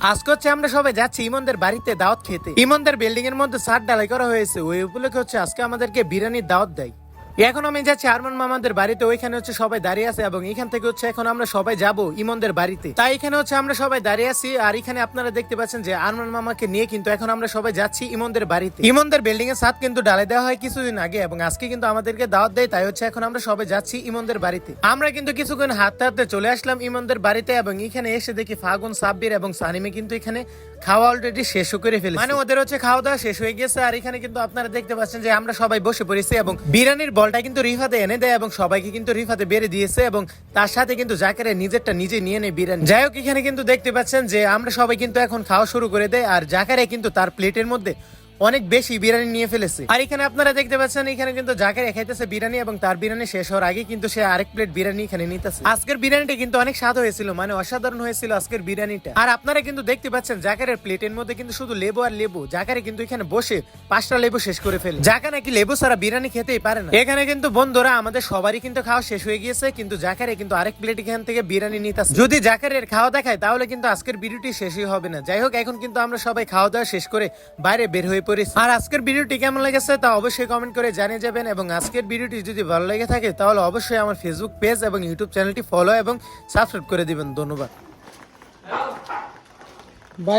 আজকে হচ্ছে আমরা সবাই যাচ্ছি ইমনদের বাড়িতে দাওয়াত খেতে। ইমনদের বিল্ডিং এর মধ্যে ছাদ ঢালাই করা হয়েছে, ওই উপলক্ষে হচ্ছে আজকে আমাদেরকে বিরিয়ানির দাওয়াত দেয়। এখন আমি যাচ্ছি আরমান মামাদের বাড়িতে, ওইখানে হচ্ছে সবাই দাঁড়িয়ে আছে এবং এখান থেকে হচ্ছে এখন আমরা সবাই যাব ইমনদের বাড়িতে। তাই এখানে হচ্ছে আমরা সবাই দাঁড়িয়ে আছি, আর এখানে আপনারা দেখতে পাচ্ছেন যে আরমান মামাকে নিয়ে কিন্তু এখন আমরা সবাই যাচ্ছি ইমনদের বাড়িতে। ইমনদের বিল্ডিং এর ছাদ কিন্তু ঢালাই দেওয়া হয় কিছুদিন আগে এবং আজকে কিন্তু আমাদেরকে দাওয়াত দেয়, তাই হচ্ছে এখন আমরা সবাই যাচ্ছি ইমনদের বাড়িতে। আমরা কিন্তু কিছুক্ষণ হাঁটতে হাঁটতে চলে আসলাম ইমনদের বাড়িতে এবং এখানে এসে দেখি ফাগুন, সাব্বির এবং সানিমে কিন্তু এখানে খাওয়া অলরেডি শেষও করে ফেলেছে, মানে ওদের হচ্ছে খাওয়া দাওয়া শেষ হয়ে গেছে। আর এখানে কিন্তু আপনারা দেখতে পাচ্ছেন যে আমরা সবাই বসে পড়েছি এবং বিরিয়ানির বলটা কিন্তু রিফাতে এনে দেয় এবং সবাইকে কিন্তু রিফাতে বেড়ে দিয়েছে এবং তার সাথে কিন্তু জাকেরের নিজেরটা নিজে নিয়ে নেয় বিরিয়ানি। যাই হোক, এখানে কিন্তু দেখতে পাচ্ছেন যে আমরা সবাই কিন্তু এখন খাওয়া শুরু করে দেয় আর জাকারে কিন্তু তার প্লেটের মধ্যে অনেক বেশি বিরিয়ানি নিয়ে ফেলেছে। আর এখানে আপনারা দেখতে পাচ্ছেন এখানে কিন্তু জাকারিয়া খাইতেছে বিরিয়ানি এবং তার বিরিয়ানি শেষ হওয়ার আগে কিন্তু সে আরেক প্লেট বিরিয়ানি এখানে নিতেছে। আজকের বিরিয়ানিটা কিন্তু অনেক স্বাদ হয়েছিল, মানে অসাধারণ হয়েছিল আজকের বিরিয়ানিটা। আর আপনারা কিন্তু দেখতে পাচ্ছেন জাকারিয়ার প্লেটের মধ্যে কিন্তু শুধু লেবু আর লেবু। জাকারি কিন্তু এখানে বসে 5টা লেবু শেষ করে ফেলে। জাকা নাকি লেবু ছাড়া বিরিয়ানি খেতেই পারে না। এখানে কিন্তু বন্ধুরা আমাদের সবারই কিন্তু খাওয়া শেষ হয়ে গিয়েছে, কিন্তু জাকারিয়া কিন্তু আরেক প্লেট এখান থেকে বিরিয়ানি নিতেছে। যদি জাকারিয়ার খাওয়া দেখায় তাহলে কিন্তু আজকের ভিডিওটি শেষই হবে না। যাই হোক, এখন কিন্তু আমরা সবাই খাওয়া দাওয়া শেষ করে বাইরে বের হয়ে পড়েছি। আর আজকের ভিডিওটি কেমন লেগেছে তা অবশ্যই কমেন্ট করে জানিয়ে যাবেন এবং আজকের ভিডিওটি যদি ভালো লেগে থাকে তাহলে অবশ্যই আমার ফেসবুক পেজ এবং ইউটিউব চ্যানেলটি ফলো এবং সাবস্ক্রাইব করে দিবেন। ধন্যবাদ। বাই।